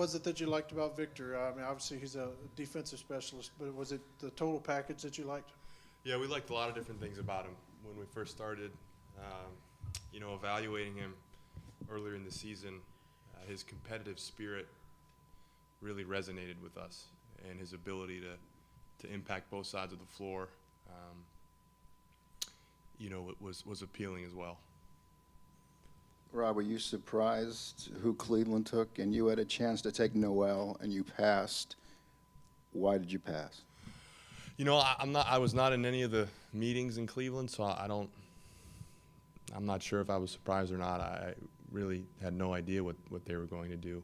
was it that you liked about Victor? I mean, obviously he's a defensive specialist, but was it the total package that you liked? Yeah, we liked a lot of different things about him when we first started, evaluating him earlier in the season. His competitive spirit really resonated with us, and his ability to impact both sides of the floor, it was appealing as well. Rob, were you surprised who Cleveland took, and you had a chance to take Noel and you passed? Why did you pass? I was not in any of the meetings in Cleveland, so I'm not sure if I was surprised or not. I really had no idea what they were going to do.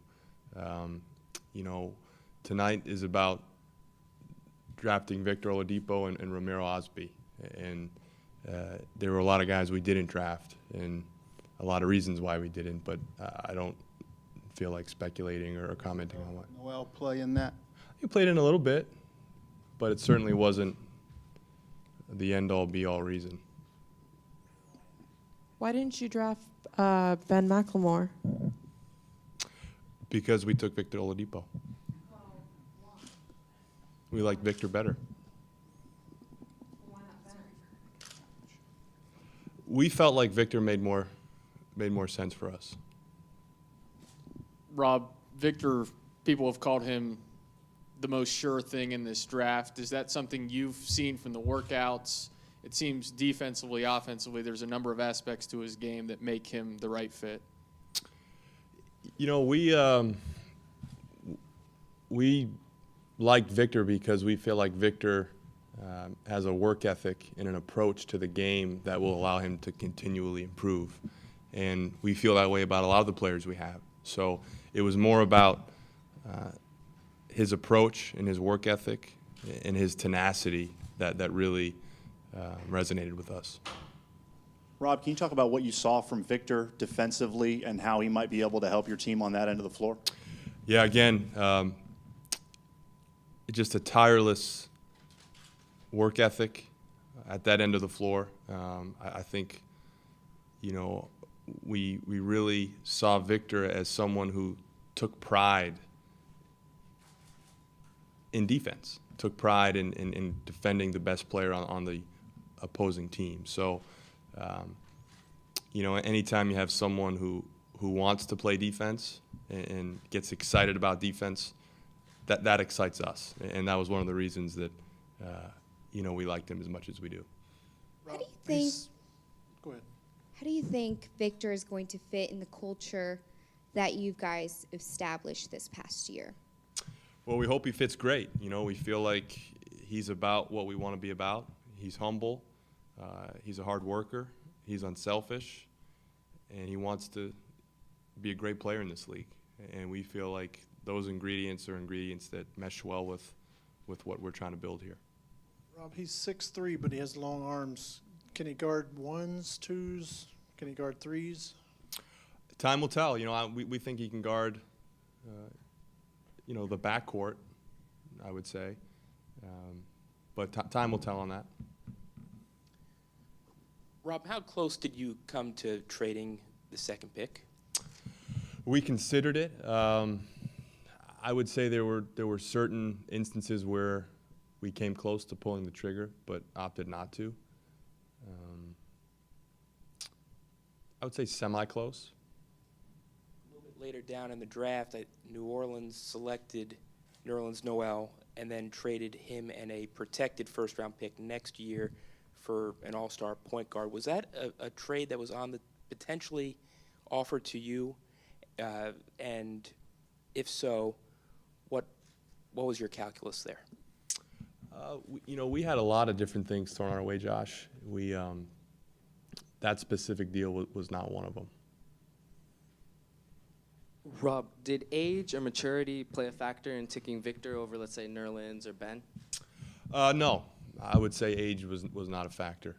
Tonight is about drafting Victor Oladipo and Romero Osby, and there were a lot of guys we didn't draft, and a lot of reasons why we didn't, but I don't feel like speculating or commenting on what. Noel play in that? He played in a little bit, but it certainly wasn't the end-all, be-all reason. Why didn't you draft Ben McLemore? Because we took Victor Oladipo. We liked Victor better. We felt like Victor made more sense for us. Rob, Victor, people have called him the most sure thing in this draft. Is that something you've seen from the workouts? It seems defensively, offensively, there's a number of aspects to his game that make him the right fit. We liked Victor because we feel like Victor has a work ethic and an approach to the game that will allow him to continually improve. And we feel that way about a lot of the players we have. So it was more about his approach and his work ethic and his tenacity that really resonated with us. Rob, can you talk about what you saw from Victor defensively and how he might be able to help your team on that end of the floor? Yeah, again, just a tireless work ethic at that end of the floor. I think, we really saw Victor as someone who took pride in defense, took pride in defending the best player on the opposing team. So, anytime you have someone who wants to play defense and gets excited about defense, that excites us. And that was one of the reasons that, we liked him as much as we do. Rob, How do you think? Go ahead. How do you think Victor is going to fit in the culture that you guys established this past year? Well, we hope he fits great. We feel like he's about what we want to be about. He's humble. He's a hard worker. He's unselfish. And he wants to be a great player in this league. And we feel like those ingredients are ingredients that mesh well with what we're trying to build here. Rob, he's 6'3", but he has long arms. Can he guard ones, twos? Can he guard threes? Time will tell. We think he can guard, the backcourt, I would say. But time will tell on that. Rob, how close did you come to trading the second pick? We considered it. I would say there were certain instances where we came close to pulling the trigger, but opted not to. I would say semi-close. A little bit later down in the draft, New Orleans selected Nerlens Noel and then traded him and a protected first-round pick next year for an all-star point guard. Was that a trade that was on the potentially offered to you? And if so, what was your calculus there? We had a lot of different things thrown our way, Josh. That specific deal was not one of them. Rob, did age or maturity play a factor in taking Victor over, let's say, Nerlens or Ben? No, I would say age was not a factor.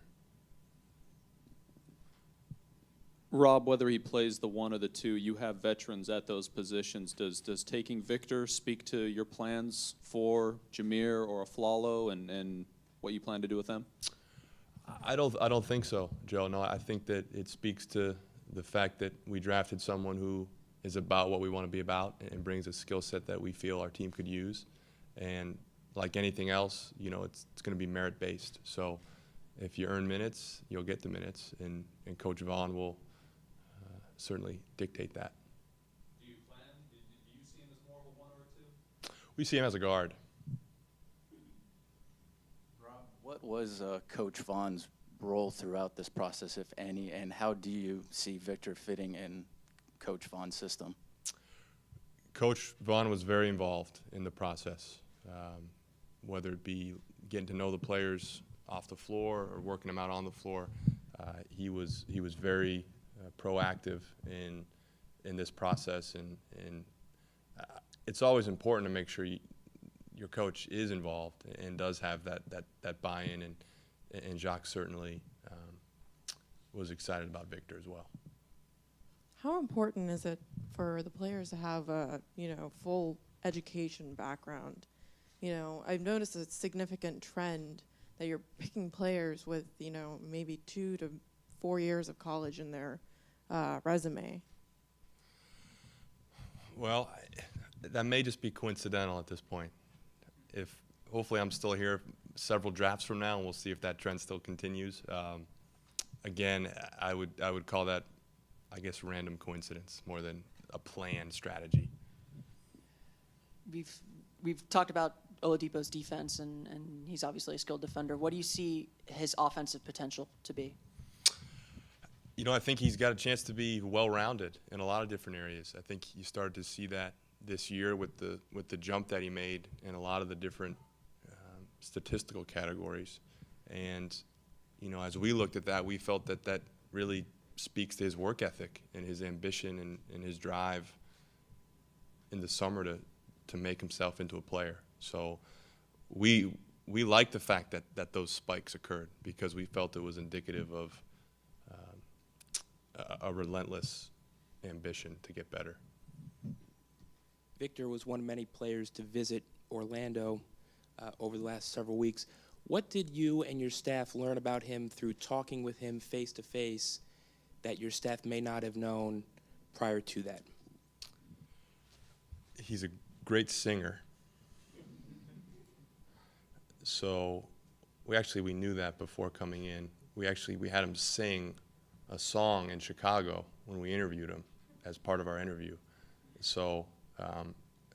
Rob, whether he plays the one or the two, you have veterans at those positions. Does taking Victor speak to your plans for Jameer or Aflalo and what you plan to do with them? I don't think so, Joe. No, I think that it speaks to the fact that we drafted someone who is about what we want to be about and brings a skill set that we feel our team could use. And like anything else, you know, it's going to be merit-based. So if you earn minutes, you'll get the minutes, and Coach Vaughn will certainly dictate that. Do you see him as more of a 1 or a 2? We see him as a guard. Rob, what was Coach Vaughn's role throughout this process, if any, and how do you see Victor fitting in Coach Vaughn's system? Coach Vaughn was very involved in the process, whether it be getting to know the players off the floor or working them out on the floor. He was very proactive in this process, and it's always important to make sure your coach is involved and does have that buy-in, and Jacques certainly was excited about Victor as well. How important is it for the players to have a, full education background? I've noticed a significant trend that you're picking players with, maybe 2 to 4 years of college in their resume. Well, that may just be coincidental at this point. Hopefully I'm still here several drafts from now, and we'll see if that trend still continues. Again, I would call that, I guess, random coincidence more than a planned strategy. We've talked about Oladipo's defense, and he's obviously a skilled defender. What do you see his offensive potential to be? I think he's got a chance to be well-rounded in a lot of different areas. I think you started to see that this year with the jump that he made in a lot of the different statistical categories. And, as we looked at that, we felt that really speaks to his work ethic and his ambition and his drive in the summer to make himself into a player. So we like the fact that those spikes occurred, because we felt it was indicative of a relentless ambition to get better. Victor was one of many players to visit Orlando over the last several weeks. What did you and your staff learn about him through talking with him face-to-face that your staff may not have known prior to that? He's a great singer. So we knew that before coming in. We had him sing a song in Chicago when we interviewed him as part of our interview. So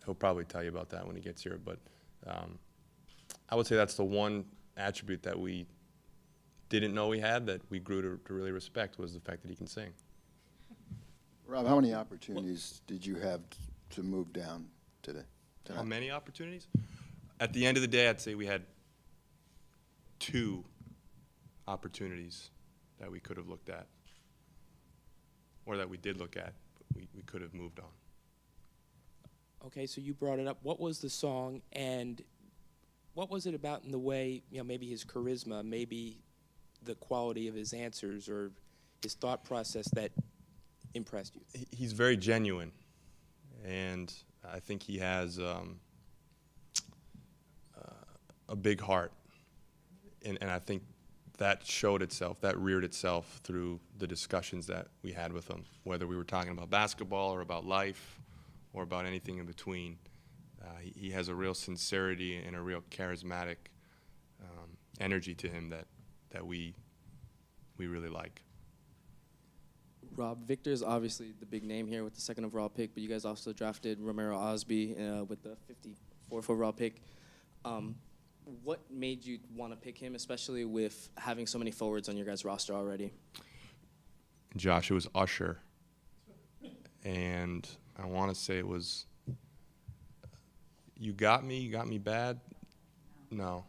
he'll probably tell you about that when he gets here. But I would say that's the one attribute that we didn't know he had that we grew to really respect, was the fact that he can sing. Rob, how many opportunities did you have to move down tonight? How many opportunities? At the end of the day, I'd say we had 2 opportunities that we could have looked at, or that we did look at, but we could have moved on. Okay, so you brought it up. What was the song, and what was it about in the way, maybe his charisma, maybe the quality of his answers or his thought process that impressed you? He's very genuine, and I think he has a big heart, and I think that showed itself, that reared itself through the discussions that we had with him, whether we were talking about basketball or about life or about anything in between. He has a real sincerity and a real charismatic energy to him that we really like. Rob, Victor is obviously the big name here with the 2nd overall pick, but you guys also drafted Romero Osby with the 54th overall pick. What made you want to pick him, especially with having so many forwards on your guys' roster already? Josh, it was Usher, and I want to say it was You Got Me Bad? No.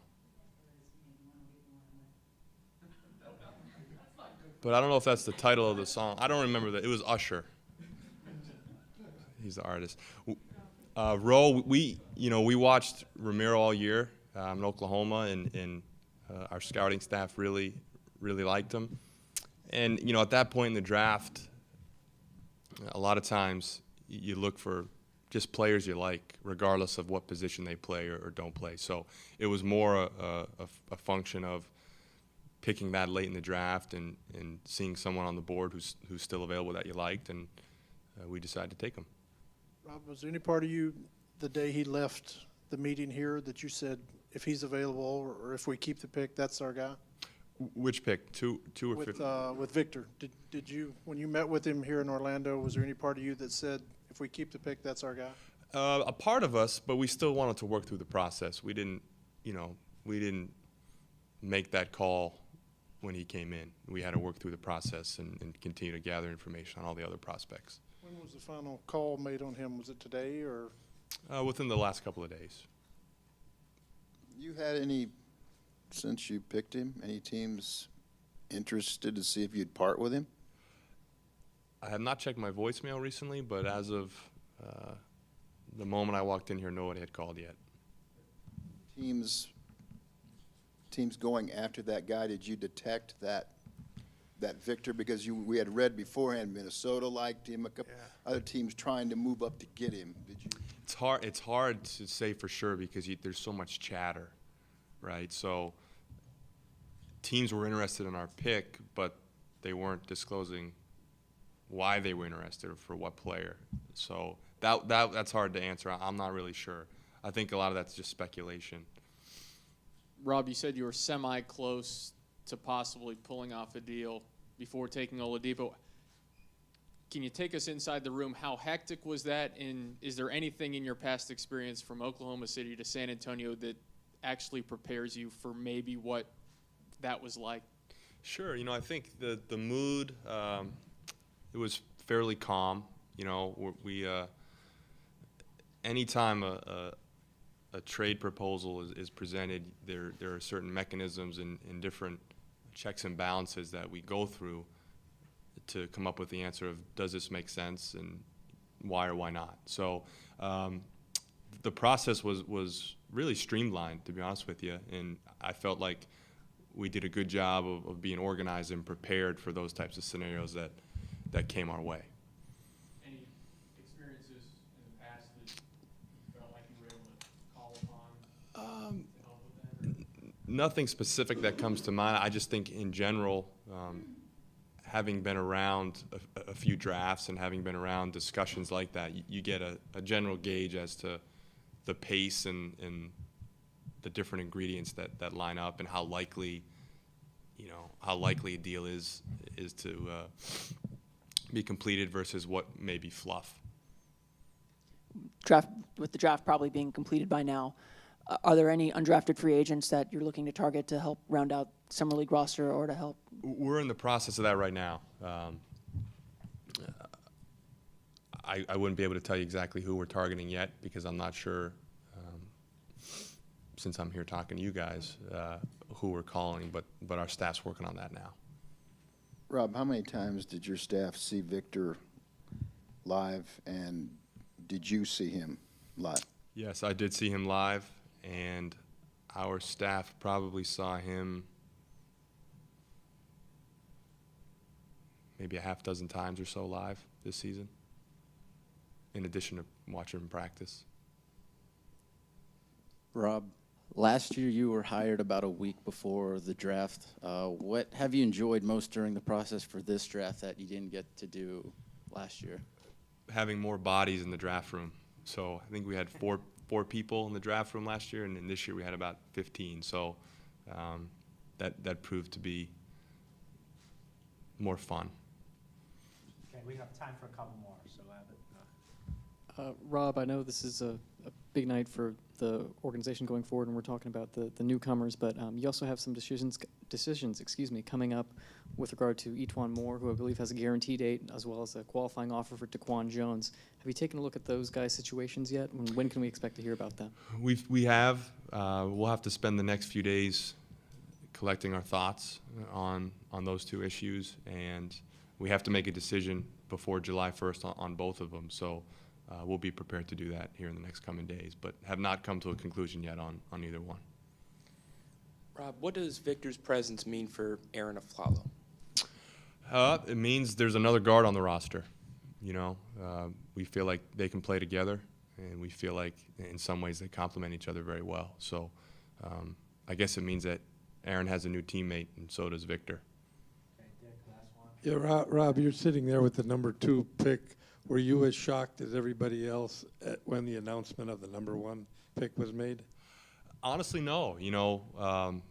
But I don't know if that's the title of the song. I don't remember that. It was Usher. He's the artist. Ro, we watched Romero all year in Oklahoma, and our scouting staff really liked him. And, at that point in the draft, a lot of times you look for just players you like, regardless of what position they play or don't play. So it was more a function of picking that late in the draft and seeing someone on the board who's still available that you liked, and we decided to take him. Rob, was there any part of you, the day he left the meeting here, that you said, if he's available, or if we keep the pick, that's our guy? Which pick? Two or 50? With Victor, did you, when you met with him here in Orlando, was there any part of you that said, if we keep the pick, that's our guy? A part of us, but we still wanted to work through the process. We didn't make that call when he came in. We had to work through the process and continue to gather information on all the other prospects. When was the final call made on him? Was it today, or? Within the last couple of days. You had any, since you picked him, any teams interested to see if you'd part with him? I have not checked my voicemail recently, but as of the moment I walked in here, nobody had called yet. Teams going after that guy, did you detect that Victor? Because we had read beforehand Minnesota liked him, a couple other teams trying to move up to get him. Did you? It's hard to say for sure because there's so much chatter, right? So teams were interested in our pick, but they weren't disclosing why they were interested or for what player. So that's hard to answer. I'm not really sure. I think a lot of that's just speculation. Rob, you said you were semi-close to possibly pulling off a deal before taking Oladipo. Can you take us inside the room? How hectic was that? And is there anything in your past experience from Oklahoma City to San Antonio that actually prepares you for maybe what that was like? Sure. I think the mood, it was fairly calm. We anytime a trade proposal is presented, there are certain mechanisms and different checks and balances that we go through to come up with the answer of, does this make sense and why or why not? So the process was really streamlined, to be honest with you, and I felt like we did a good job of being organized and prepared for those types of scenarios that came our way. Any experiences in the past that you felt like you were able to call upon to help with that? Nothing specific that comes to mind. I just think in general, having been around a few drafts and having been around discussions like that, you get a general gauge as to the pace and the different ingredients that line up and how likely a deal is to be completed versus what may be fluff. With the draft probably being completed by now, are there any undrafted free agents that you're looking to target to help round out summer league roster or to help? We're in the process of that right now. I wouldn't be able to tell you exactly who we're targeting yet because I'm not sure, since I'm here talking to you guys, who we're calling, but our staff's working on that now. Rob, how many times did your staff see Victor live, and did you see him live? Yes, I did see him live, and our staff probably saw him maybe a half dozen times or so live this season, in addition to watching him practice. Rob, last year you were hired about a week before the draft. What have you enjoyed most during the process for this draft that you didn't get to do last year? Having more bodies in the draft room. So I think we had four people in the draft room last year, and then this year we had about 15. So that proved to be more fun. Okay, we have time for a couple more, so Abbott. Rob, I know this is a big night for the organization going forward, and we're talking about the newcomers, but you also have some decisions, coming up with regard to E'Twaun Moore, who I believe has a guarantee date, as well as a qualifying offer for DeQuan Jones. Have you taken a look at those guys' situations yet? When can we expect to hear about them? We have. We'll have to spend the next few days collecting our thoughts on those two issues, and we have to make a decision before July 1st on both of them. So we'll be prepared to do that here in the next coming days, but have not come to a conclusion yet on either one. Rob, what does Victor's presence mean for Aaron Aflalo? It means there's another guard on the roster. We feel like they can play together, and we feel like in some ways they complement each other very well. So I guess it means that Aaron has a new teammate, and so does Victor. Okay, Dick, last one. Yeah, Rob, you're sitting there with the number 2 pick. Were you as shocked as everybody else when the announcement of the #1 pick was made? Honestly, no. You know,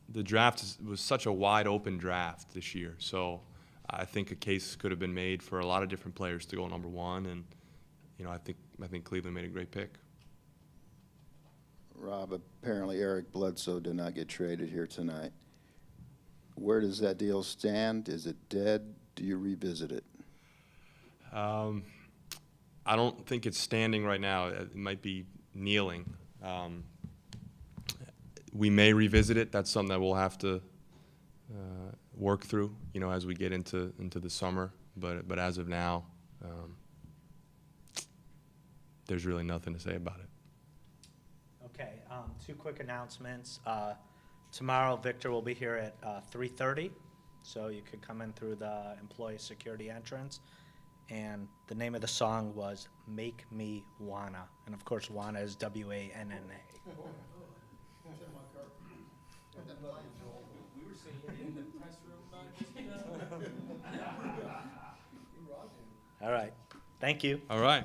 the draft was such a wide open draft this year, so I think a case could have been made for a lot of different players to go #1, and you know, I think Cleveland made a great pick. Rob, apparently Eric Bledsoe did not get traded here tonight. Where does that deal stand? Is it dead? Do you revisit it? I don't think it's standing right now. It might be kneeling. We may revisit it. That's something that we'll have to work through, you know, as we get into the summer. But as of now, there's really nothing to say about it. Okay, 2 quick announcements. Tomorrow, Victor will be here at 3:30, so you could come in through the employee security entrance. And the name of the song was Make Me Wanna. And of course, Wanna is WANNA. We were saying in the press room. All right, thank you. All right.